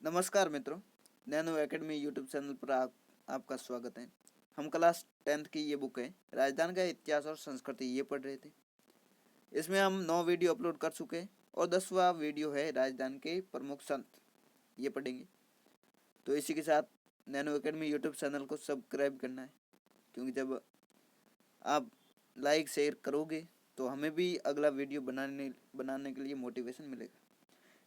नमस्कार मित्रों, nano academy YouTube channel पर आपका स्वागत है। हम क्लास 10th की ये बुक है राजस्थान का इतिहास और संस्कृति ये पढ़ रहे थे। इसमें हम 9 वीडियो अपलोड कर चुके हैं और 10वां वीडियो है राजस्थान के प्रमुख संत ये पढ़ेंगे। तो इसी के साथ नैनो एकेडमी यूट्यूब चैनल को सब्सक्राइब करना है, क्योंकि जब आप लाइक शेयर करोगे तो हमें भी अगला वीडियो बनाने के लिए मोटिवेशन मिलेगा।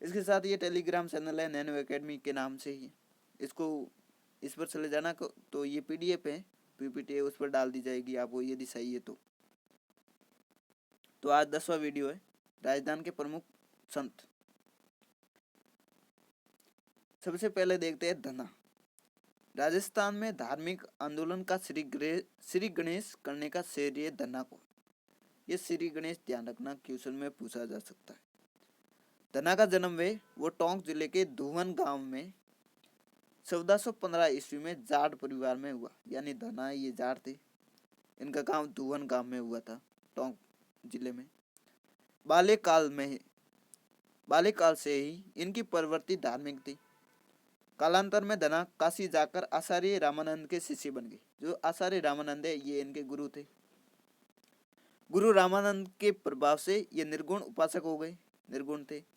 इसके साथ ये टेलीग्राम चैनल है नैनो एकेडमी के नाम से ही, इसको इस पर चले जाना तो ये पीडीएफ है, पीपीटी है, उस पर डाल दी जाएगी आपको यदि चाहिए तो आज 10वां वीडियो है राजस्थान के प्रमुख संत। सबसे पहले देखते हैं धना। राजस्थान में धार्मिक आंदोलन का श्री गणेश करने का श्रेय धना को। ये श्री गणेश ध्यान रखना, क्वेश्चन में पूछा जा सकता है। धना का जन्म वो टोंक जिले के धुवन गांव में 1415 ईस्वी में जाट परिवार में हुआ। यानी धना ये जाट थे, इनका गांव धुवन गांव में हुआ था, टोंक जिले में। बाल्यकाल से ही इनकी प्रवृत्ति धार्मिक थी। कालांतर में धना काशी जाकर आचार्य रामानंद के शिष्य बन गए। जो आचार्य रामानंद है ये इनके गुरु थे। गुरु रामानंद के प्रभाव से ये निर्गुण उपासक हो गए, निर्गुण थे।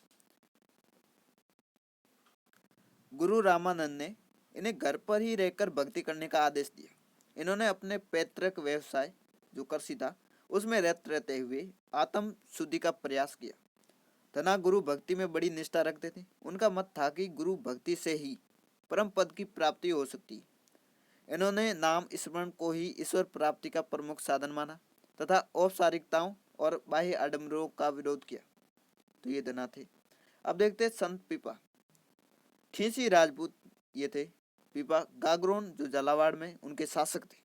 गुरु रामानंद ने इन्हें घर पर ही रहकर भक्ति करने का आदेश दिया। इन्होंने अपने पैतृक व्यवसाय जो कृषि था उसमें रहते हुए आत्म शुद्धि का प्रयास किया। धना गुरु भक्ति में बड़ी निष्ठा रखते थे। उनका मत था कि गुरु भक्ति से ही परम पद की प्राप्ति हो सकती है। इन्होंने नाम स्मरण को ही ईश्वर प्राप्ति का प्रमुख साधन माना तथा औपचारिकताओं और बाह्य आडंबरों का विरोध किया। तो ये धना थे। अब देखते हैं संत पीपा। खींची राजपूत ये थे। पीपा गागरोन जो झालावाड़ में उनके शासक थे।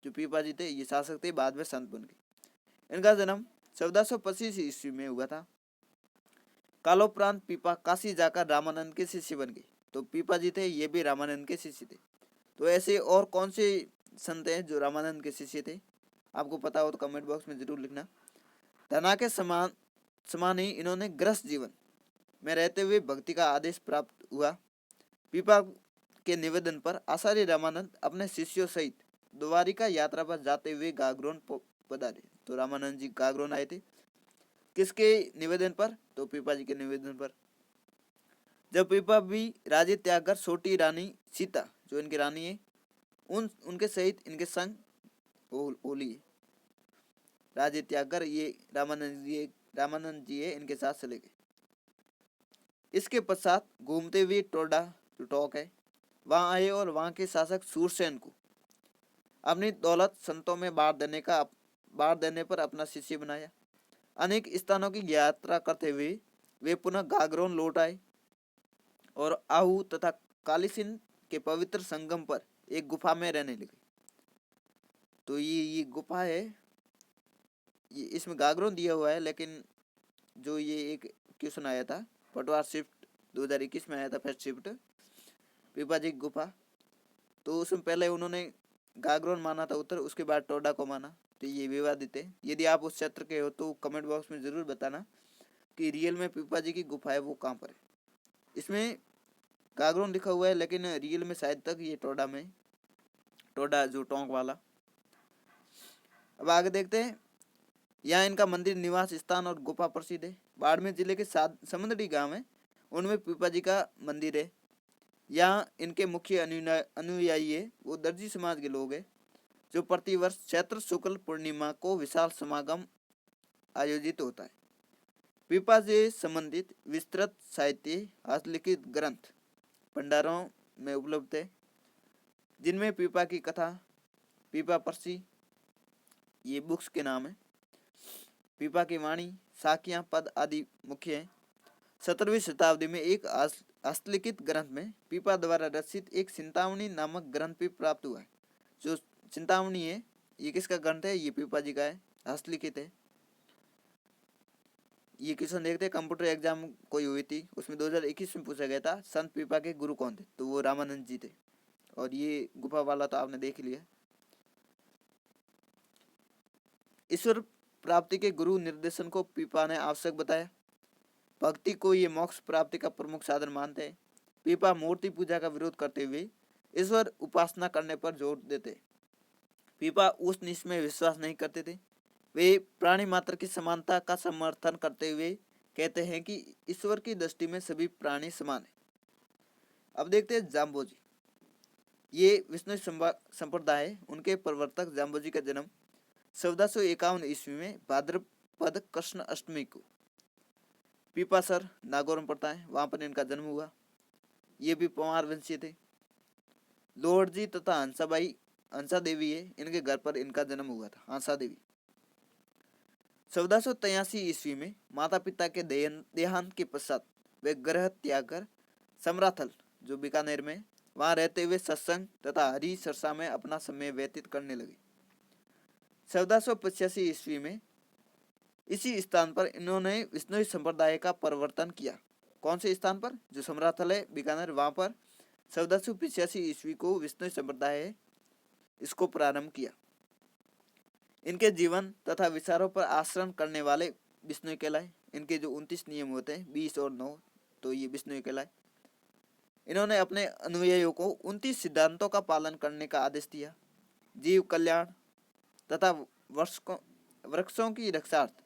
जो पीपा जी थे ये शासक थे, बाद में संत बन गए। इनका जन्म 1425 ईस्वी में हुआ था। कालोपरांत पीपा काशी जाकर रामानंद के शिष्य बन गए। तो पीपा जी थे ये भी रामानंद के शिष्य थे। तो ऐसे और कौन से संत हैं जो रामानंद के शिष्य थे, आपको पता हो तो कमेंट बॉक्स में जरूर लिखना। धना के समान ही इन्होंने गृहस्थ जीवन में रहते हुए भक्ति का आदेश प्राप्त हुआ। पीपा के निवेदन पर आचार्य रामानंद अपने शिष्यों सहित द्वारिका यात्रा पर जाते हुए गागरोन पधारे। तो रामानंद जी गागरोन आए थे, किसके निवेदन पर? तो पीपा जी के निवेदन पर। जब पीपा भी राज्य त्याग कर छोटी रानी सीता जो इनकी रानी है उनके सहित इनके संग ओली राज्य त्याग कर ये रामानंद जी है इनके साथ चले गए। इसके पश्चात घूमते हुए टोडा जो टोक है वहां आए और वहां के शासक सूरसेन को अपनी दौलत संतों में बांट देने पर अपना शिष्य बनाया। अनेक स्थानों की यात्रा करते हुए वे पुनः गागरोन लौट आए और आहू तथा कालीसिंध के पवित्र संगम पर एक गुफा में रहने लगे। तो ये गुफा है, ये इसमें गागरोन दिया हुआ है, लेकिन जो ये एक क्वेश्चन आया था पटवार शिफ्ट 2021 में आया था, फर्स्ट शिफ्ट पीपा जी गुफा, तो उसमें पहले उन्होंने गागरोन माना था उत्तर, उसके बाद टोडा को माना। तो ये विवादित है। यदि आप उस क्षेत्र के हो तो कमेंट बॉक्स में जरूर बताना कि रियल में पीपा जी की गुफा है वो कहाँ पर है। इसमें गागरोन लिखा हुआ है लेकिन रियल में शायद तक ये टोडा में, टोडा जो टोंक वाला। अब आगे देखते हैं। यहाँ इनका मंदिर, निवास स्थान और गुफा प्रसिद्ध है। बाड़मेर जिले के समुद्री गांव है, उनमें पीपा जी का मंदिर है। यहाँ इनके मुख्य अनुयायी है वो दर्जी समाज के लोग हैं, जो प्रतिवर्ष चैत्र शुक्ल पूर्णिमा को विशाल समागम आयोजित होता है। पीपा से संबंधित विस्तृत साहित्य हस्तलिखित ग्रंथ भंडारों में उपलब्ध है, जिनमें पीपा की कथा, पीपा पर्सी ये बुक्स के नाम है, पीपा की वाणी, साखियां, पद आदि मुख्य है। 17वीं शताब्दी में एक हस्तलिखित ग्रंथ में पीपा द्वारा रचित एक चिंतामणि नामक ग्रंथ भी प्राप्त हुआ है। जो चिंतामणि है ये किसका ग्रंथ है? ये पीपा जी का है, हस्तलिखित है। ये क्वेश्चन देखते हैं, कंप्यूटर एग्जाम कोई हुई थी उसमें 2021 में पूछा गया था संत पीपा के गुरु कौन थे, तो वो रामानंद जी थे। और ये गुफा वाला तो आपने देख लिया। ईश्वर प्राप्ति के गुरु निर्देशन को पीपा ने आवश्यक बताया। भक्ति को ये मोक्ष प्राप्ति का प्रमुख साधन मानते हैं। पीपा मूर्ति पूजा का विरोध करते हुए ईश्वर उपासना करने पर जोर देते। पीपा उस नीच में विश्वास नहीं करते थे। वे प्राणी मात्र की समानता का समर्थन करते हुए कहते हैं कि ईश्वर की दृष्टि में सभी प्राणी समान है। अब देखते हैं जाम्बोजी। ये विष्णु संप्रदाय है। उनके प्रवर्तक जाम्बोजी का जन्म 1451 ईस्वी में भाद्रपद कृष्ण अष्टमी को पीपासर नागौर में पड़ता है, वहां पर इनका जन्म हुआ। ये भी पंवार वंशीय थे। लोहड़ जी तथा हंसाबाई, हंसा देवी है, इनके घर पर इनका जन्म हुआ था, हंसा देवी। 1483 ईस्वी में माता पिता के देहांत के पश्चात वे गृह त्याग कर समराथल, जो बीकानेर में, वहां रहते हुए सत्संग तथा हरि चर्चा में अपना समय व्यतीत करने लगे। 1485 ईस्वी में इसी स्थान पर इन्होंने विष्णु संप्रदाय का प्रवर्तन किया। कौन से स्थान पर? जो समराथल है बीकानेर, वहां पर 1485 ईस्वी को विष्णु संप्रदाय है, इसको प्रारंभ किया। इनके जीवन तथा विचारों पर आचरण करने वाले विष्णु कहलाए। इनके जो 29 नियम होते हैं, 20 और 9, तो ये विष्णु कहलाए। इन्होंने अपने अनुयायियों को 29 सिद्धांतों का पालन करने का आदेश दिया। जीव कल्याण तथा वृक्षों की रक्षार्थ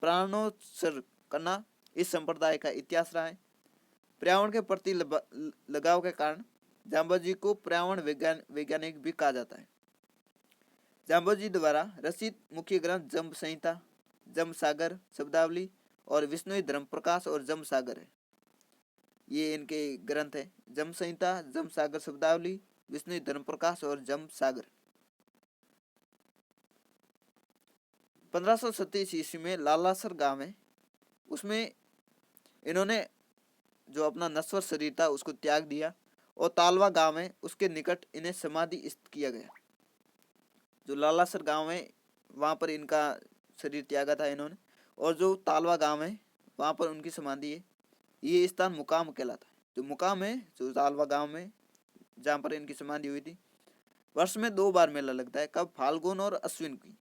प्राणोत्सर्ग करना इस संप्रदाय का इतिहास रहा है। पर्यावरण के प्रति लगाव के कारण जाम्बोजी को पर्यावरण वैज्ञानिक भी कहा जाता है। जाम्बोजी द्वारा रचित मुख्य ग्रंथ जम्ब संहिता, जम्ब सागर शब्दावली और विष्णु धर्म प्रकाश और जम्ब सागर है। ये इनके ग्रंथ है, जम्ब संहिता, जम्ब सागर शब्दावली, विष्णु धर्म प्रकाश और जम्ब सागर। 1537 ईस्वी में लालासर गांव है, उसमें इन्होंने जो अपना नश्वर शरीर था उसको त्याग दिया और तालवा गांव है उसके निकट इन्हें समाधि स्थित किया गया। जो लालासर गांव है वहां पर इनका शरीर त्यागा था इन्होंने, और जो तालवा गांव है वहां पर उनकी समाधि है। ये स्थान मुकाम कहलाता है। जो मुकाम है जो तालवा गांव में जहाँ पर इनकी समाधि हुई थी। वर्ष में 2 बार मेला लगता है, कब? फाल्गुन और अश्विन की।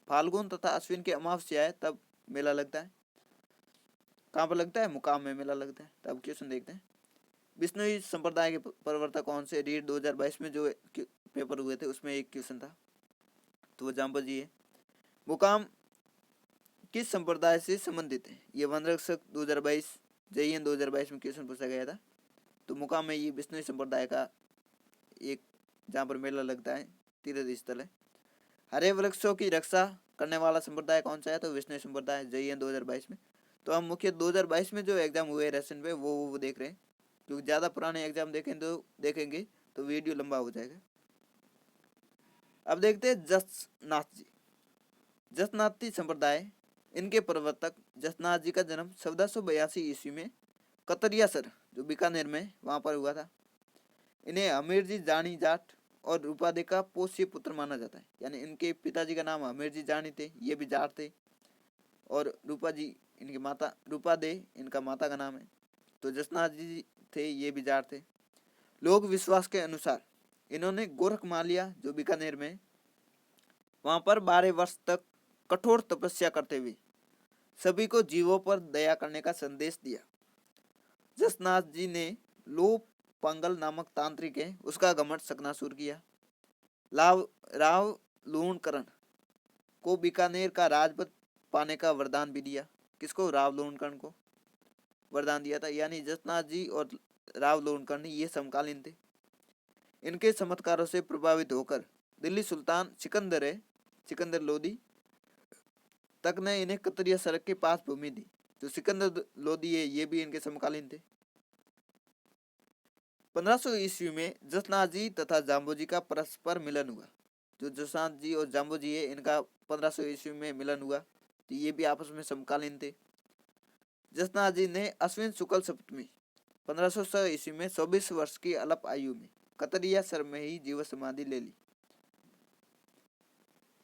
फाल्गुन तथा अश्विन की अमावस्या है तब मेला लगता है। कहाँ पर लगता है? मुकाम में मेला लगता है। तब क्वेश्चन देखते हैं। विष्णु संप्रदाय के प्रवर्तक कौन से? रीड 2022 में जो पेपर हुए थे उसमें एक क्वेश्चन था, तो वो जाम्बोजी है। मुकाम किस संप्रदाय से संबंधित है? ये वन रक्षक 2022 JEN 2022 में क्वेश्चन पूछा गया था। तो मुकाम में ये विष्णु संप्रदाय का एक जहाँ पर मेला लगता है, तीर्थ स्थल है। हरे वृक्षों की रक्षा करने वाला संप्रदाय कौन सा है? तो विष्णु संप्रदाय, JEN 2022 में। तो हम मुख्य 2022 में जो एग्जाम हुए रेसेंट में वो देख रहे हैं, क्योंकि ज़्यादा पुराने एग्जाम देखेंगे तो वीडियो लंबा हो जाएगा। अब देखते हैं जसनाथ जी। जसनाथी संप्रदाय, इनके प्रवर्तक जसनाथ जी का जन्म 1482 ईस्वी में कतरियासर, जो बीकानेर में, वहां पर हुआ था। इन्हें हमीर जी जानी जाट और रूपादे का पोष्य पुत्र माना जाता है। यानी इनके पिताजी का नाम हमीर जी जानी थे, ये भी जाट थे, और रूपा जी इनकी माता, रूपादे इनका माता का नाम है। तो जसनाथ जी थे, ये भी जाट थे। लोक विश्वास के अनुसार इन्होंने गोरखमालिया, जो बीकानेर में, वहां पर 12 वर्ष तक कठोर तपस्या करते हुए सभी को जीवों पर दया करने का संदेश दिया। जसनाथ जी ने लोप पंगल नामक तांत्रिक है उसका घमंड सकनासूर किया। राव लूणकरण को बीकानेर का राजपद पाने का वरदान भी दिया। किसको? राव लूणकरण को वरदान दिया था। यानी जसनाथ जी और राव लूणकरण ये समकालीन थे। इनके चमत्कारों से प्रभावित होकर दिल्ली सुल्तान सिकंदर लोदी तक ने इन्हें कतरिया सड़क के पास भूमि दी। जो सिकंदर लोदी है ये भी इनके समकालीन थे। 1500 ईस्वी में जसनाथ जी तथा जाम्बोजी का परस्पर मिलन हुआ। जो जसनाथ जी और जाम्बोजी है इनका 1500 ईस्वी में मिलन हुआ, तो ये भी आपस में समकालीन थे। जसनाथ जी ने अश्विन शुक्ल सप्तमी 1506 ईस्वी में 24 वर्ष की अल्प आयु में कतरिया सर में ही जीव समाधि ले ली।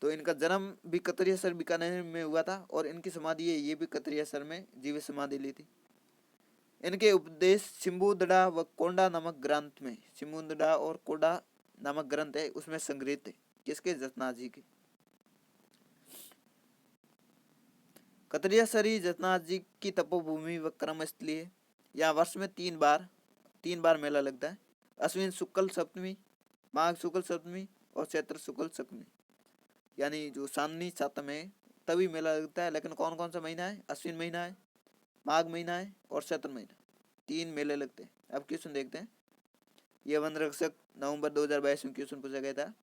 तो इनका जन्म भी कतरिया सर बीकानेर में हुआ था और इनकी समाधि है ये भी कतरिया सर में जीव समाधि ली थी। इनके उपदेश सिम्बुदड़ा व कोंडा नामक ग्रंथ में, सिम्बुदड़ा और कोंडा नामक ग्रंथ है उसमें संग्रहित है। किसके? जसनाथ जी के। कतरिया सरी जसनाथ जी की तपोभूमि व कर्मस्थली है। यहाँ वर्ष में 3 3 बार मेला लगता है। अश्विन शुक्ल सप्तमी, माघ शुक्ल सप्तमी और चैत्र शुक्ल सप्तमी, यानी जो चांदनी सातम है तभी मेला लगता है। लेकिन कौन कौन सा महीना है? अश्विन महीना है, माघ महीना है और चैत्र महीना, 3 मेले लगते हैं। अब क्वेश्चन देखते हैं। ये वन रक्षक नवंबर 2022 में क्वेश्चन पूछा गया था।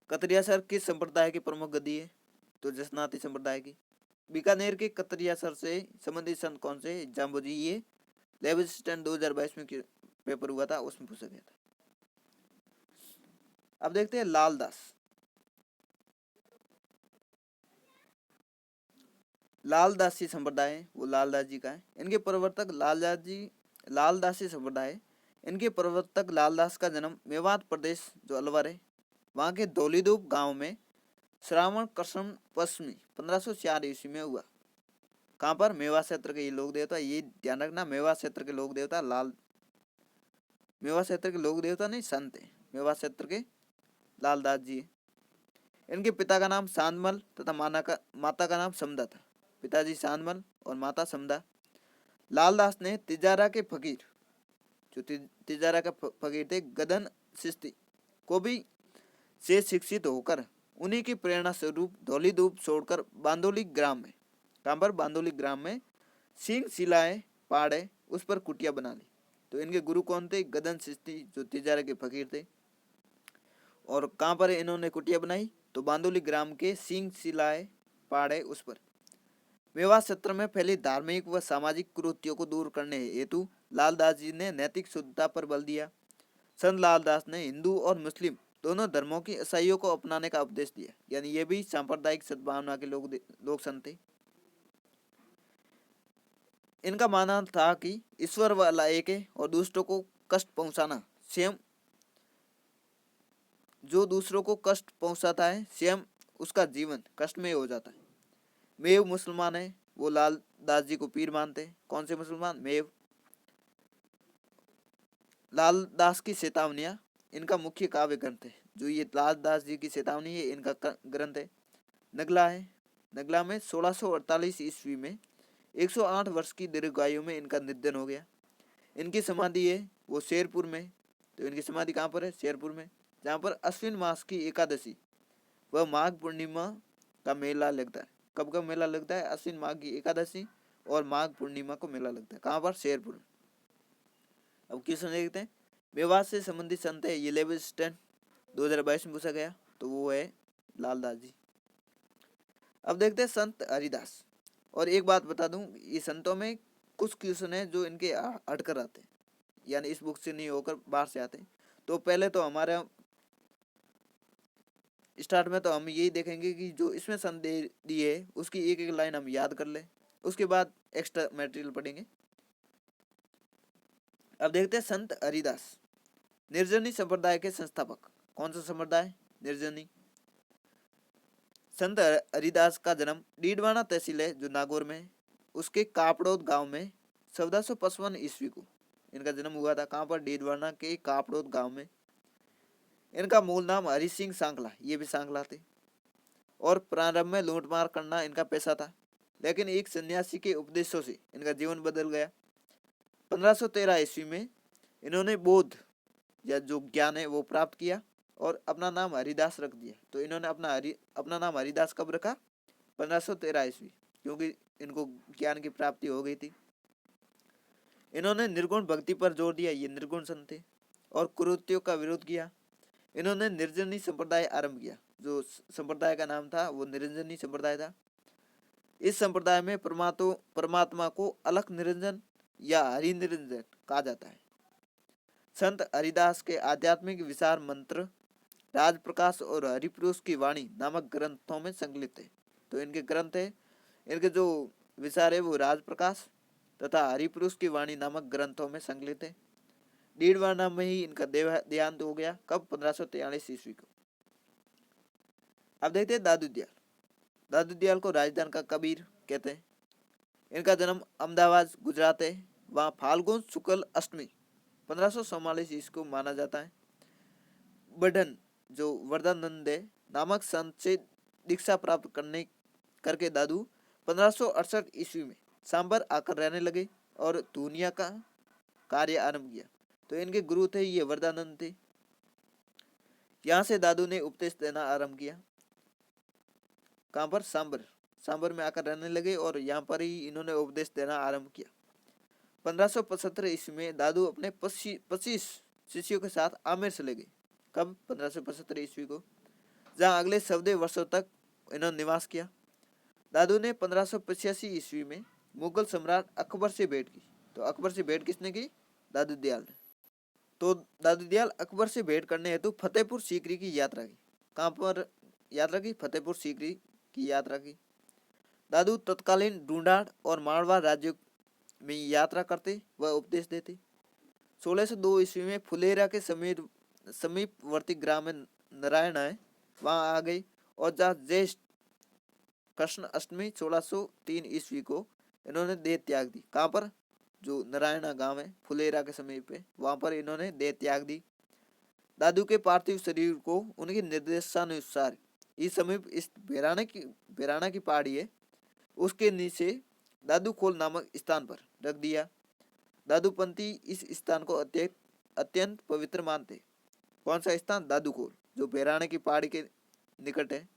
कतरिया सर किस संप्रदाय की प्रमुख गद्दी है? तो जसनाती संप्रदाय की। बीकानेर के कतरिया सर से संबंधित संत कौन से? जाम्बोजी। ये लेविस्टन 2022 में पेपर हुआ था, उसमें पूछा गया था। अब देखते हैं लाल दास। लाल दासी संप्रदाय है, वो लाल दास जी का है। इनके प्रवर्तक लाल दासी संप्रदाय, इनके प्रवर्तक लालदास का जन्म मेवात प्रदेश जो अलवर है वहाँ के धौलीधूप गांव में श्रावण कृष्ण पश्चिमी 1504 ईस्वी में हुआ। कहाँ पर? मेवात क्षेत्र के ये लोक देवता, ये ध्यान रखना, मेवात क्षेत्र के लोक देवता मेवात क्षेत्र के लोक देवता नहीं, संत है, मेवात क्षेत्र के लालदास जी। इनके पिता का नाम सांदमल तथा माता का नाम समदा था। पिताजी सांदमल और माता समदा। लालदास ने तिजारा के फकीर, जो तिजारा का फकीर थे, गदन चिश्ती को भी से शिक्षित होकर उन्हीं की प्रेरणा स्वरूप धौलीधूप छोड़कर बांदोली ग्राम में, कहाँ पर? बांदोली ग्राम में सिंह शिलाएं पाड़े उस पर कुटिया बना ली। तो इनके गुरु कौन थे? गदन चिश्ती जो तिजारा के फकीर थे। और कहाँ पर इन्होंने कुटिया बनाई? तो बांदोली ग्राम के सिंह शिलाएं पाड़े उस पर। मेवात क्षेत्र में फैली धार्मिक व सामाजिक कुरीतियों को दूर करने हेतु लालदास जी ने नैतिक शुद्धता पर बल दिया। संत लालदास ने हिंदू और मुस्लिम दोनों धर्मों की ईसाइयों को अपनाने का उपदेश दिया, यानी ये भी सांप्रदायिक सद्भावना के लोग संत थे। इनका मानना था कि ईश्वर वाला एक है और दूसरों को कष्ट पहुंचाना स्वयं, जो दूसरों को कष्ट पहुंचाता है स्वयं उसका जीवन कष्टमय हो जाता है। मेव मुसलमान है, वो लालदास जी को पीर मानते। कौन से मुसलमान? मेव। लालदास की चेतावनियां इनका मुख्य काव्य ग्रंथ है। जो ये लालदास जी की चेतावनी है इनका ग्रंथ है। नगला है, नगला में 1648 ईस्वी में 108 वर्ष की दीर्घायु में इनका निधन हो गया। इनकी समाधि है वो शेरपुर में। तो इनकी समाधि कहाँ पर है? शेरपुर में, जहाँ पर अश्विन मास की एकादशी व माघ पूर्णिमा का मेला लगता है। कब का मेला लगता है? अश्विन माघ की एकादशी और माघ पूर्णिमा को मेला लगता है। कहाँ पर? शेरपुर में। अब क्वेश्चन देखते हैं। मेवात से संबंधित संत है, ये लेविस्टन 2022 में पूछा गया, तो वो है लालदास जी। अब देखते हैं संत हरिदास। और एक बात बता दूं, ये संतों में कुछ क्वेश्चन है जो इनके हटकर आते हैं, यानी इस बुक से नहीं होकर बाहर से आते हैं। तो पहले तो हमारा स्टार्ट में तो हम यही देखेंगे कि जो इसमें संत दिए है उसकी एक एक लाइन हम याद कर लें, उसके बाद एक्स्ट्रा मटेरियल पढ़ेंगे। अब देखते हैं संत हरिदास, निर्जनी संप्रदाय के संस्थापक। कौन सा संप्रदाय? निर्जनी। संत हरिदास का जन्म डीडवाना तहसील है जो नागौर में, उसके कापड़ोद गांव में 1455 ईस्वी को इनका जन्म हुआ था। कहाँ पर? डीडवाना के कापड़ोद गांव में। इनका मूल नाम हरि सिंह सांकला, ये भी सांकला थे। और प्रारंभ में लूटमार करना इनका पेशा था, लेकिन एक सन्यासी के उपदेशों से इनका जीवन बदल गया। 1513 ईस्वी में इन्होंने बौद्ध या जो ज्ञान है वो प्राप्त किया और अपना नाम हरिदास रख दिया। तो इन्होंने अपना नाम हरिदास कब रखा? 1513 ईस्वी, क्योंकि इनको ज्ञान की प्राप्ति हो गई थी। इन्होंने निर्गुण भक्ति पर जोर दिया, ये निर्गुण संत थे। और कुरीतियों का विरोध किया। इन्होंने निर्जनी संप्रदाय आरंभ किया, जो संप्रदाय का नाम था वो निरंजनी संप्रदाय था। इस संप्रदाय में परमात्मा को अलख निरंजन या हरि निरंजन कहा जाता है। संत हरिदास के आध्यात्मिक विचार मंत्र राजप्रकाश और हरिपुरुष की वाणी नामक ग्रंथों में संकलित है। तो इनके ग्रंथ है, इनके जो विचार है वो राजप्रकाश तथा हरिपुरुष की वाणी नामक ग्रंथों में संकलित है। डीडवाना में ही इनका देहांत हो गया। कब? 1543 ईस्वी को। अब देखते हैं दादू दयाल। दादू दयाल को राजस्थान का कबीर कहते हैं। इनका जन्म अहमदाबाद गुजरात है। वहाँ फाल्गुन शुक्ल अष्टमी 1544 ईस्वी को माना जाता है। बढ़न जो वरदानंद है नामक संत से दीक्षा प्राप्त करके दादू 1568 ईस्वी में सांबर आकर रहने लगे और दुनिया का कार्य आरंभ किया। तो इनके गुरु थे ये वरदानंद थे। यहाँ से दादू ने उपदेश देना आरंभ किया। कहाँ पर? सांबर। सांबर में आकर रहने लगे और यहाँ पर ही इन्होंने उपदेश देना आरंभ किया। 1575 ईस्वी में दादू अपने 25 शिष्यों के साथ आमेर चले गए। कब? 1575 ईस्वी को, जहाँ अगले 14 वर्षों तक इन्होंने निवास किया। दादू ने 1585 ईस्वी में मुगल सम्राट अकबर से भेंट की। तो अकबर से भेंट किसने की? दादू दयाल ने। तो दादू दयाल अकबर से भेंट करने हेतु फतेहपुर सीकरी की यात्रा की। कहाँ पर यात्रा की? फतेहपुर सीकरी की यात्रा की। दादू तत्कालीन ढूंढाड़ और मारवाड़ राज्यों में यात्रा करते व उपदेश देते। 1602 ईस्वी में फुलेरा के समीपवर्ती ग्राम में नारायण है, वहां आ गई और जहाँ ज्येष्ठ कृष्ण अष्टमी 1603 ईस्वी को इन्होंने देह त्याग दी। कहाँ पर? जो नारायणा गांव है फुलेरा के समीप है, वहां पर इन्होंने देह त्याग दी। दादू के पार्थिव शरीर को उनके निर्देशानुसार इस समीप इस बेराना की पहाड़ी है, उसके नीचे दादू खोल नामक स्थान पर रख दिया। दादूपंथी इस स्थान को अत्यंत पवित्र मानते। कौन सा स्थान? दादू खोल, जो बेराने की पहाड़ी के निकट है।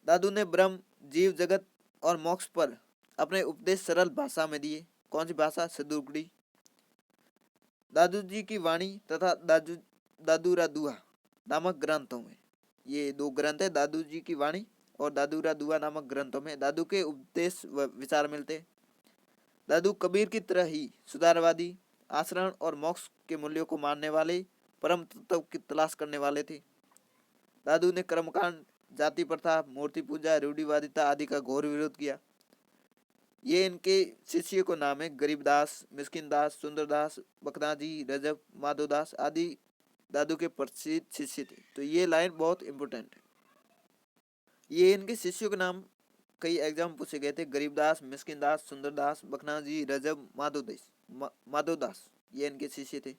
दादू ने ब्रह्म, जीव जगत और मोक्ष पर अपने उपदेश सरल भाषा में दिए। कौन सी भाषा? सदुगड़ी। दादू जी की वाणी तथा दादूरा दुआ नामक ग्रंथों में, ये दो ग्रंथ है, दादू जी की वाणी और दादूरा दुआ नामक ग्रंथों में दादू के उपदेश व विचार मिलते। दादू कबीर की तरह ही सुधारवादी, आचरण और मोक्ष के मूल्यों को मानने वाले, परम तत्व की तलाश करने वाले थे। दादू ने कर्मकांड, जाति प्रथा, मूर्ति पूजा, रूढ़िवादिता आदि का घोर विरोध किया। ये इनके शिष्य को नाम है गरीबदास, मिस्किनदास, सुंदरदास, बकनाजी, रजब, माधोदास आदि दादू के प्रसिद्ध शिष्य थे। तो ये लाइन बहुत इंपोर्टेंट है। ये इनके शिष्यों के नाम कई एग्जाम पूछे गए थे। गरीबदास, मिस्किनदास, सुंदरदास, बकनाजी, रजब, माधोदास ये इनके शिष्य थे।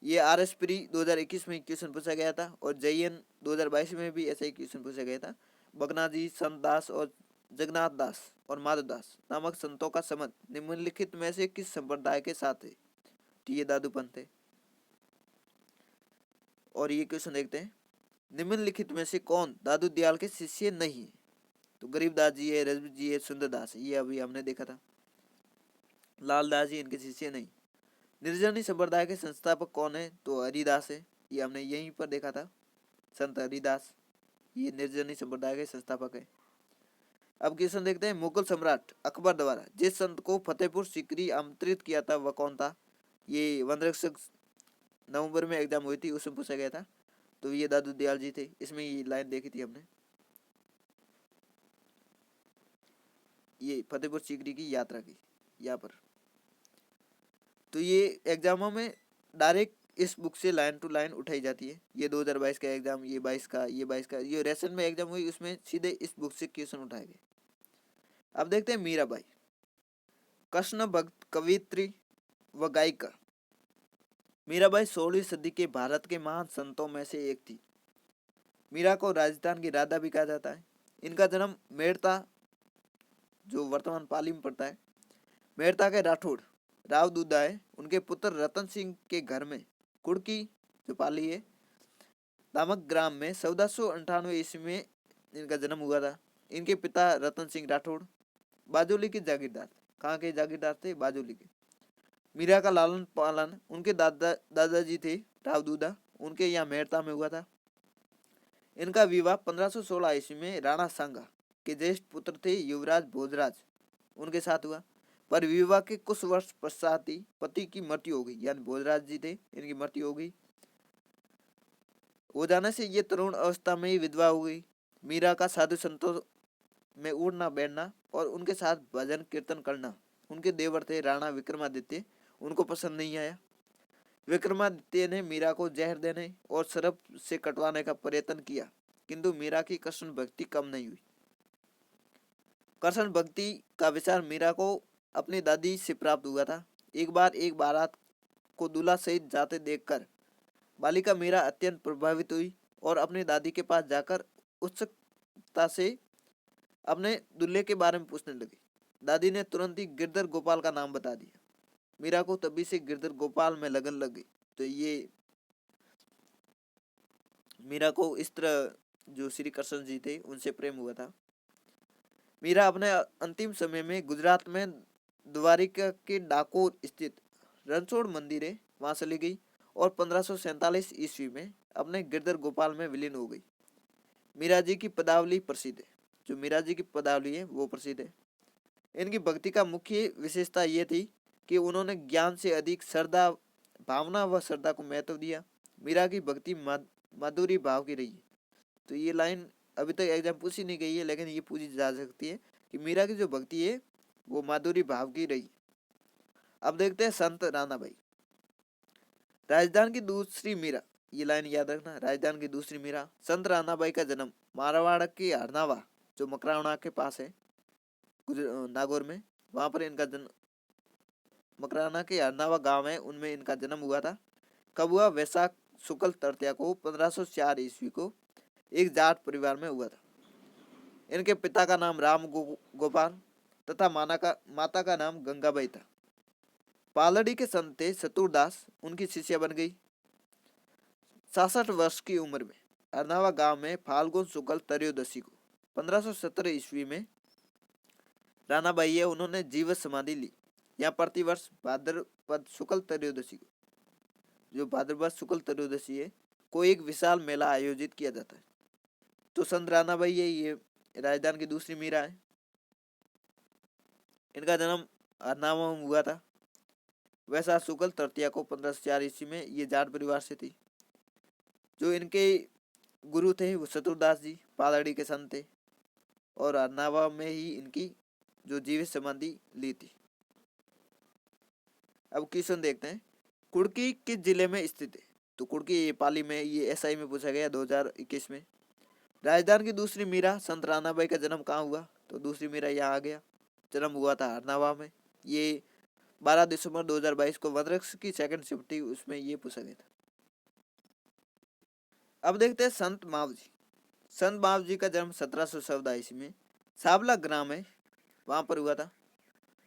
ये RS प्री 2021 में क्वेश्चन पूछा गया था और JN 2022 में भी ऐसा ही क्वेश्चन पूछा गया था। बकनाजी, संत दास और जगन्नाथ दास और माधवदास नामक संतों का संबंध निम्नलिखित में से किस संप्रदाय के साथ है? ये दादू पंथ है। और ये क्वेश्चन देखते हैं, निम्नलिखित में से कौन दादू दयाल के शिष्य नहीं है? तो गरीबदास जी है, रजब जी है, सुंदरदास है, ये अभी हमने देखा था। लालदास जी इनके शिष्य नहीं। निर्जनी संप्रदाय के संस्थापक कौन है? तो हरिदास है, ये हमने यहीं पर देखा था, संत हरिदास, ये निर्जनी संप्रदाय के संस्थापक है। अब क्वेश्चन देखते हैं, मुगल सम्राट अकबर द्वारा जिस संत को फतेहपुर सीकरी आमंत्रित किया था वह कौन था? ये वनरक्षक नवंबर में एग्जाम हुई थी, उसमें पूछा गया था। तो ये दादू दयाल जी थे, इसमें ये लाइन देखी थी हमने। ये फतेहपुर सीकरी की यात्रा की यहाँ पर। तो ये एग्जामों में डायरेक्ट इस बुक से लाइन टू लाइन उठाई जाती है। ये 2022 का एग्जाम, ये 22 का, ये 22 का, ये रेसन में एग्जाम हुई उसमें सीधे इस बुक से क्वेश्चन उठाए गए। अब देखते हैं मीराबाई, कृष्ण भक्त कवित्री व गायिका। मीराबाई 16वीं सदी के भारत के महान संतों में से एक थी। मीरा को राजस्थान की राधा भी कहा जाता है। इनका जन्म मेड़ता, जो वर्तमान पाली में पड़ता है, मेड़ता के राठौड़ राव दूदा है, उनके पुत्र रतन सिंह के घर में कुड़की, जो पाली है, नामक ग्राम में 1498 ईस्वी में इनका जन्म हुआ था। इनके पिता रतन सिंह राठौड़ बाजोली के जागीरदार। कहाँ के जागीरदार थे? बाजोली के। मीरा का लालन पालन उनके दादाजी थे राव दूदा, उनके यहाँ मेड़ता में हुआ था। इनका विवाह 1516 ईस्वी में राणा सांगा के ज्येष्ठ पुत्र थे युवराज भोजराज, उनके साथ हुआ। पर विवाह के कुछ वर्ष पश्चात ही पति की मृत्यु हो गई, यानी भोजराज जी थे, इनकी मृत्यु हो जाने से ये तरुण अवस्था में ही विधवा हो गई। मीरा का साधु संतों में उड़ना बैठना और उनके साथ भजन कीर्तन करना उनके देवर थे राणा विक्रमादित्य, उनको पसंद नहीं आया। विक्रमादित्य ने मीरा को जहर देने और शराब से कटवाने का प्रयत्न किया, किंतु मीरा की कृष्ण भक्ति कम नहीं हुई। कृष्ण भक्ति का विचार मीरा को अपनी दादी से प्राप्त हुआ था। एक बार एक बारात को दूल्हा सहित जाते देखकर बालिका मीरा अत्यंत प्रभावित हुई और अपनी दादी के पास जाकर उत्सुकता से अपने दूल्हे के बारे में पूछने लगी। दादी ने तुरंत ही गिरधर गोपाल का नाम बता दिया। मीरा को तभी से गिरधर गोपाल में लगन लग गई। तो ये मीरा को इस तरह जो श्री कृष्ण जी थे उनसे प्रेम हुआ था। मीरा अपने अंतिम समय में गुजरात में द्वारिका के डाकोर स्थित रणछोड़ मंदिर है वहां चली गई और 1547 ईस्वी में अपने गिरधर गोपाल में विलीन हो गई। मीरा जी की पदावली प्रसिद्ध है। जो मीरा जी की पदावली है वो प्रसिद्ध है। इनकी भक्ति का मुख्य विशेषता ये थी कि उन्होंने ज्ञान से अधिक श्रद्धा, भावना व श्रद्धा को महत्व दिया। मीरा की भक्ति माधुरी भाव की रही है। तो ये लाइन अभी तक एग्जाम पूछी नहीं गई है, लेकिन ये पूछी जा सकती है कि मीरा की जो भक्ति है वो माधुरी भाव की रही। अब देखते हैं संत राणा भाई। राजस्थान की दूसरी मीरा, ये लाइन याद रखना, राजस्थान की दूसरी मीरा। संत राणा बाई का जन्म मारवाड़ की हरनावा, जो मकराना के पास है नागौर में, वहां पर इनका जन्म, मकराना के हरनावा गांव है उनमें इनका जन्म हुआ था। कब हुआ? वैशाख शुक्ल तृतीया को 1504 ईस्वी को एक जाट परिवार में हुआ था। इनके पिता का नाम राम गोपाल तथा माता का नाम गंगाबाई था। पालड़ी के संत थे चतुरदास, उनकी शिष्या बन गई। 66 वर्ष की उम्र में अरनावा गांव में फाल्गुन शुक्ल त्रयोदशी को 1517 ईस्वी में रानाबाई है उन्होंने जीवित समाधि ली। यहाँ प्रतिवर्ष भाद्रपद शुक्ल त्रयोदशी को, जो भाद्रपद शुक्ल त्रयोदशी है, को एक विशाल मेला आयोजित किया जाता है। तो संत रानाबाई है ये राजस्थान की दूसरी मीरा है। इनका जन्म अरनावा में हुआ था वैशाख शुक्ल तृतीया को 1504 ईस्वी में। ये जाट परिवार से थी। जो इनके गुरु थे वो चतुरदास जी पालड़ी के संत थे और अरनावा में ही इनकी जो जीवित समाधि ली थी। अब क्वेश्चन देखते हैं, कुड़की किस जिले में स्थित है? तो कुड़की ये पाली में, ये एसआई में पूछा गया 2021 में। राजस्थान की दूसरी मीरा संत रानाबाई का जन्म कहाँ हुआ? तो दूसरी मीरा यहाँ आ गया, जन्म हुआ था अरनावा में। ये 12 दिसंबर 2022 को वनरक्ष की सेकंड शिफ्ट थी उसमें ये पूछा गया था। अब देखते हैं संत मावजी। संत मावजी का जन्म 1714 ईस्वी में सावला ग्राम है वहां पर हुआ था।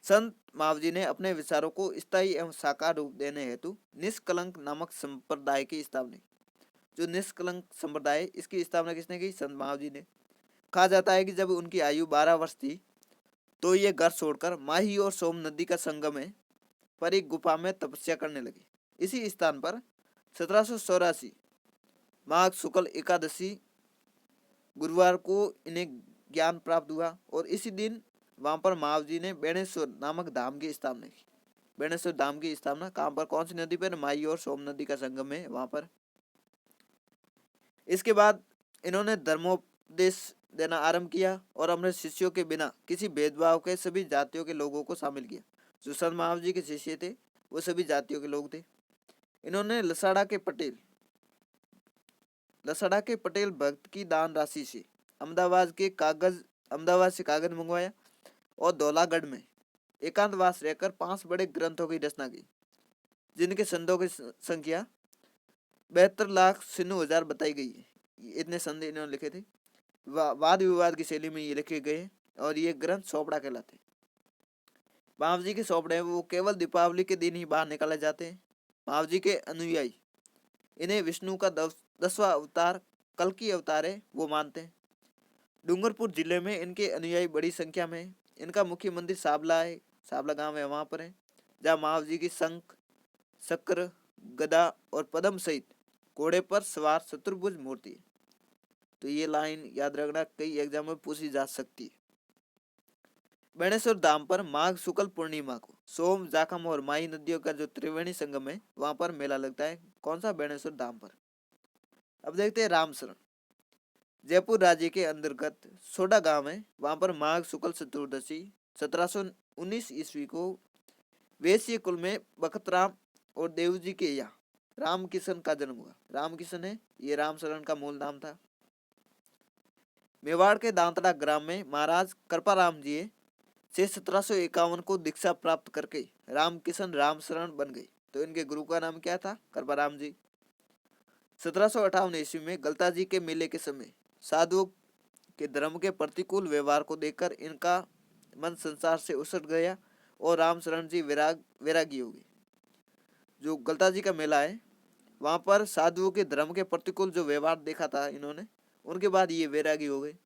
संत मावजी ने अपने विचारों को स्थायी एवं साकार रूप देने हेतु निष्कलंक नामक संप्रदाय की स्थापना। जो निष्कलंक संप्रदाय, इसकी स्थापना किसने की? संत मावजी ने। कहा जाता है कि जब उनकी आयु 12 वर्ष थी तो ये घर छोड़कर माही और सोम नदी का संगम है पर एक गुफा में तपस्या करने लगे। इसी स्थान पर 1784 माघ शुक्ल एकादशी गुरुवार को इन्हें ज्ञान प्राप्त हुआ और इसी दिन वहां पर मावजी ने बेणेश्वर नामक धाम की स्थापना की। बेणेश्वर धाम की स्थापना कहाँ पर, कौन सी नदी पर? माही और सोम नदी का संगम है वहां पर। इसके बाद इन्होंने धर्मोपदेश देना आरंभ किया और अपने शिष्यों के बिना किसी भेदभाव के सभी जातियों के लोगों को शामिल किया। जो संत महावजी के शिष्य थे वो सभी जातियों के लोग थे। इन्होंने लसाड़ा के पटेल भक्त की दान राशि से अहमदाबाद से कागज मंगवाया और धौलागढ़ में एकांतवास रहकर 5 बड़े ग्रंथों की रचना की, जिनके संदों की संख्या 72,96,000 बताई गई है। इतने संद इन्होंने लिखे थे। वाद विवाद की शैली में ये लिखे गए और ये ग्रंथ सोपड़ा कहलाते हैं। महावजी के सोपड़े वो केवल दीपावली के दिन ही बाहर निकाले जाते हैं। महावजी के अनुयायी इन्हें विष्णु का 10वां अवतार कल्कि अवतार है वो मानते हैं। डूंगरपुर जिले में इनके अनुयायी बड़ी संख्या में है। इनका मुख्य मंदिर साबला है, साबला गांव है वहां पर है, जहाँ महावजी की शंख, चक्र, गदा और पद्म सहित घोड़े पर सवार चतुर्भुज मूर्ति है। तो ये लाइन याद रखना, कई एग्जाम में पूछी जा सकती है। बेणेश्वर धाम पर माघ शुक्ल पूर्णिमा को सोम, जाखम और माही नदियों का जो त्रिवेणी संगम है वहां पर मेला लगता है। कौन सा? बेणेश्वर धाम पर। अब देखते हैं रामशरण। जयपुर राज्य के अंतर्गत सोडा गांव है, वहां पर माघ शुक्ल चतुर्दशी 1719 ईस्वी को वैश्य कुल में बखतराम और देवजी के यहाँ रामकिशन का जन्म हुआ। रामकिशन है ये रामशरण का मूल नाम था। मेवाड़ के दांतड़ा ग्राम में महाराज कृपाराम जी से 1751 को दीक्षा प्राप्त करके रामकिशन रामशरण बन गए। तो इनके गुरु का नाम क्या था? कृपाराम जी। 1758 ईस्वी में गलता जी के मेले के समय साधुओं के धर्म के प्रतिकूल व्यवहार को देखकर इनका मन संसार से उसट गया और राम शरण जी वैरागी हो गए। जो गलता जी का मेला है, वहां पर साधुओं के धर्म के प्रतिकूल जो व्यवहार देखा था इन्होंने, उनके बाद ये वैरागी हो गए।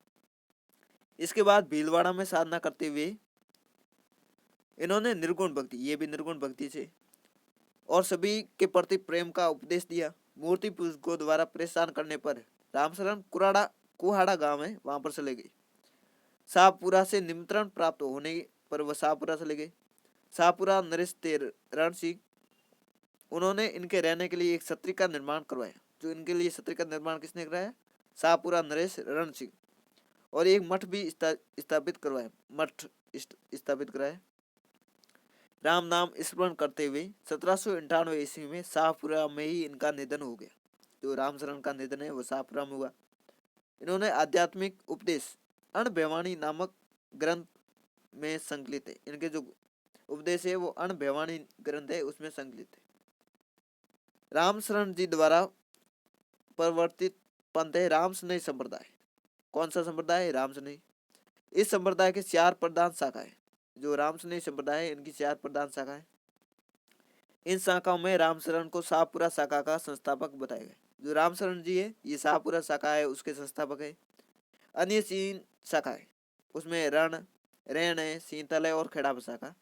इसके बाद भीलवाड़ा में साधना करते हुए इन्होंने निर्गुण भक्ति, ये भी निर्गुण भक्ति से, और सभी के प्रति प्रेम का उपदेश दिया। मूर्ति पूजकों द्वारा परेशान करने पर रामशरण कुहाड़ा गांव है, वहां पर चले गए। शाहपुरा से निमंत्रण प्राप्त होने पर वह शाहपुरा चले गए। शाहपुरा नरेश रण सिंह, उन्होंने इनके रहने के लिए एक छत्री का निर्माण करवाया। जो इनके लिए छत्री का निर्माण किसने कराया? शाहपुरा नरेश रण सिंह। और एक मठ भी स्थापित करवाया, मठ स्थापित कराया। राम नाम स्मरण करते हुए 1798 ईस्वी में शाहपुरा में ही इनका निधन हो गया। जो रामशरण का निधन है वो शाहपुरा में हुआ। इन्होंने आध्यात्मिक उपदेश अणभवानी नामक ग्रंथ में संकलित है। इनके जो उपदेश है वो अणभवानी ग्रंथ है, उसमें संकलित है। रामशरण जी द्वारा प्रवर्तित पंथ है रामशनई संप्रदाय। कौन सा संप्रदाय है? रामशनई। इस संप्रदाय के 4 प्रधान शाखा है। जो रामशनई संप्रदाय है, इनकी 4 प्रधान शाखा है। इन शाखाओं में रामशरण को शाहपुरा शाखा का संस्थापक बताया गया। जो रामशरण जी है, ये शाहपुरा शाखा है, उसके संस्थापक है। अन्य 3 शाखा है, उसमें रेण है, सीतल है और खेड़ा शाखा,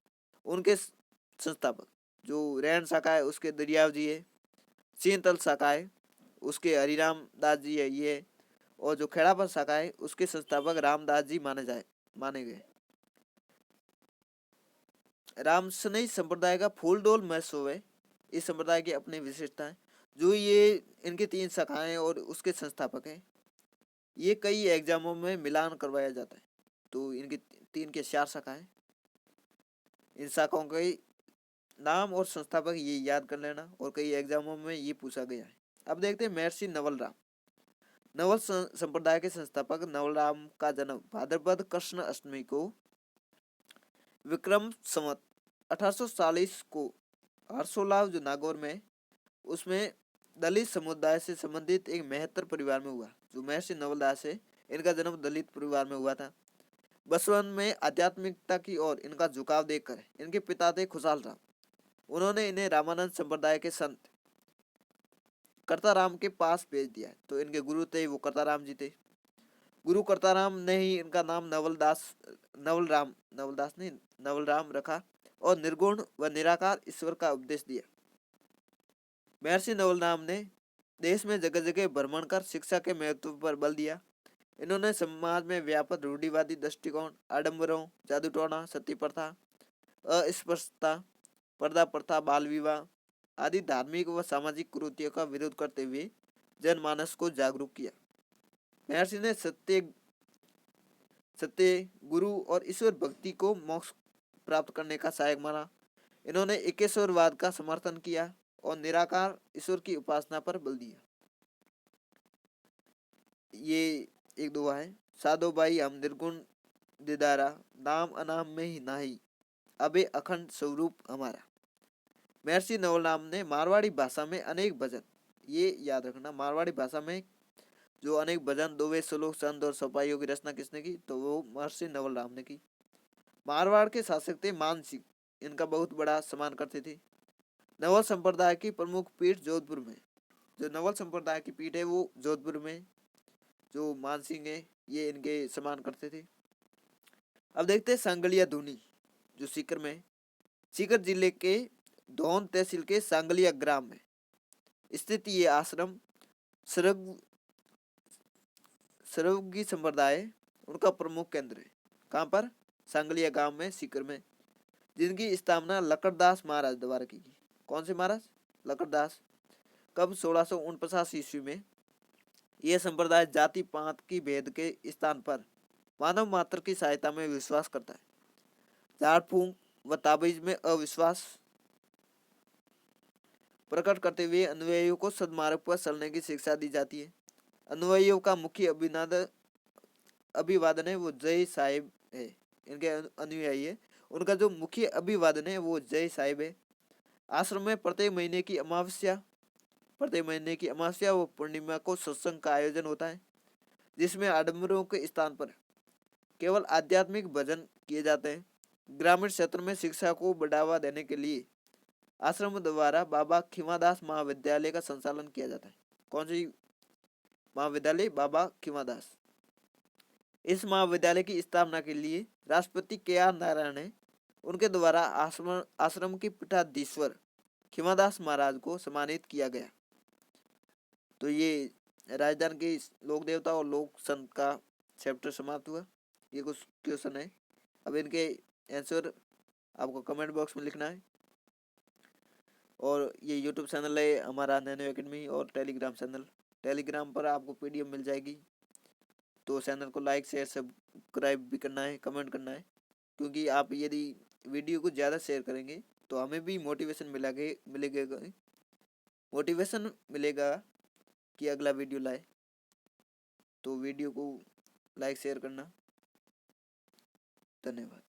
उनके संस्थापक। जो रेण शाखा है उसके दरियाव जी है, सीतल शाखा है उसके हरिराम दास जी है ये, और जो खेड़ा शाखा है उसके संस्थापक रामदास जी माने गए। रामशनई संप्रदाय का फूलडोल महोत्सव है। इस संप्रदाय की अपनी विशेषता है। जो ये इनके 3 शाखाएं और उसके संस्थापक हैं, ये कई एग्जामों में मिलान करवाया जाता है। तो इनकी 3 के 4 शाखाएं, इन शाखाओं के नाम और संस्थापक ये याद कर लेना, और कई एग्जामों में ये पूछा गया है। अब देखते हैं महर्षि नवल राम। नवल संप्रदाय के संस्थापक नवल राम का जन्म भाद्रपद कृष्ण अष्टमी को विक्रम संवत 1840 को हर्षोलाव जो नागौर में, उसमें दलित समुदाय से संबंधित एक मेहतर परिवार में हुआ। जो महर्षि नवलदास है, इनका जन्म दलित परिवार में हुआ था। बसवन में आध्यात्मिकता की ओर इनका झुकाव देखकर इनके पिता थे खुशहाल राम, उन्होंने इन्हें रामानंद संप्रदाय के संत कर्ताराम के पास भेज दिया। तो इनके गुरु थे वो कर्ताराम जी थे। गुरु कर्ताराम ने ही इनका नाम नवल राम रखा और निर्गुण व निराकार ईश्वर का उपदेश दिया। महर्षि नवल राम ने देश में जगह जगह भ्रमण कर शिक्षा के महत्व पर बल दिया। इन्होंने समाज में व्यापक रूढ़िवादी दृष्टिकोण, आडंबरों, जादू टोना, सती प्रथा, अस्पृश्यता, पर्दा प्रथा, बाल विवाह आदि धार्मिक व सामाजिक कुरीतियों का विरोध करते हुए जनमानस को जागरूक किया। महर्षि ने सत्य, गुरु और ईश्वर भक्ति को मोक्ष प्राप्त करने का सहायक माना। इन्होंने एकेश्वरवाद का समर्थन किया और निराकार ईश्वर की उपासना पर बल दिया। ये एक दुआ है। साधो भाई हम निर्गुण दिदारा, नाम अनाम में ही नाही, अबे अखंड स्वरूप हमारा। महर्षि नवलराम ने मारवाड़ी भाषा में अनेक भजन, ये याद रखना, मारवाड़ी भाषा में जो अनेक भजन, दोवे, श्लोक, छंद और सपाइयों की रचना किसने की? तो वो महर्षि नवलराम ने की। मारवाड़ के शासक थे मान सिंह, इनका बहुत बड़ा सम्मान करते थे। नवल संप्रदाय की प्रमुख पीठ जोधपुर में, जो नवल संप्रदाय की पीठ है वो जोधपुर में, जो मान सिंह है ये इनके सम्मान करते थे। अब देखते हैं सांगलिया धुनी, जो सीकर में, सीकर जिले के धौन तहसील के सांगलिया ग्राम में स्थित ये आश्रम सर्वगी संप्रदाय उनका प्रमुख केंद्र है। कहाँ पर? सांगलिया गांव में, सीकर में, जिनकी स्थापना लकड़दास महाराज द्वारा की गई। कौन से महाराज? लकड़दास। कब? 1649 ईस्वी में। यह संप्रदाय जाति पात की भेद के स्थान पर मानव मात्र की सहायता में विश्वास करता है। झाड़ फूंक व ताबीज में अविश्वास प्रकट करते हुए अनुयायियों को सदमार्ग पर चलने की शिक्षा दी जाती है। अनुयायियों का मुख्य अभिवादन है वो जय साहिब है। इनके अनुयायी है, उनका जो मुख्य अभिवादन है वो जय साहिब है। आश्रम में प्रत्येक महीने की अमावस्या व पूर्णिमा को सत्संग का आयोजन होता है, जिसमें आडंबरों के स्थान पर केवल आध्यात्मिक भजन किए जाते हैं। ग्रामीण क्षेत्र में शिक्षा को बढ़ावा देने के लिए आश्रम द्वारा बाबा खीमादास महाविद्यालय का संचालन किया जाता है। कौन सी महाविद्यालय? बाबा खीमादास। इस महाविद्यालय की स्थापना के लिए राष्ट्रपति KR नारायण ने उनके द्वारा आश्रम के पीठाधीश्वर खीमादास महाराज को सम्मानित किया गया। तो ये राजस्थान के लोक देवता और लोक संत का चैप्टर समाप्त हुआ। ये कुछ क्वेश्चन है, अब इनके आंसर आपको कमेंट बॉक्स में लिखना है। और ये यूट्यूब चैनल है हमारा नैनो एकेडमी, और टेलीग्राम चैनल, टेलीग्राम पर आपको PDF मिल जाएगी। तो चैनल को लाइक शेयर सब्सक्राइब भी करना है, कमेंट करना है, क्योंकि आप यदि वीडियो को ज़्यादा शेयर करेंगे तो हमें भी मोटिवेशन मिलेगा कि अगला वीडियो लाए। तो वीडियो को लाइक शेयर करना। धन्यवाद।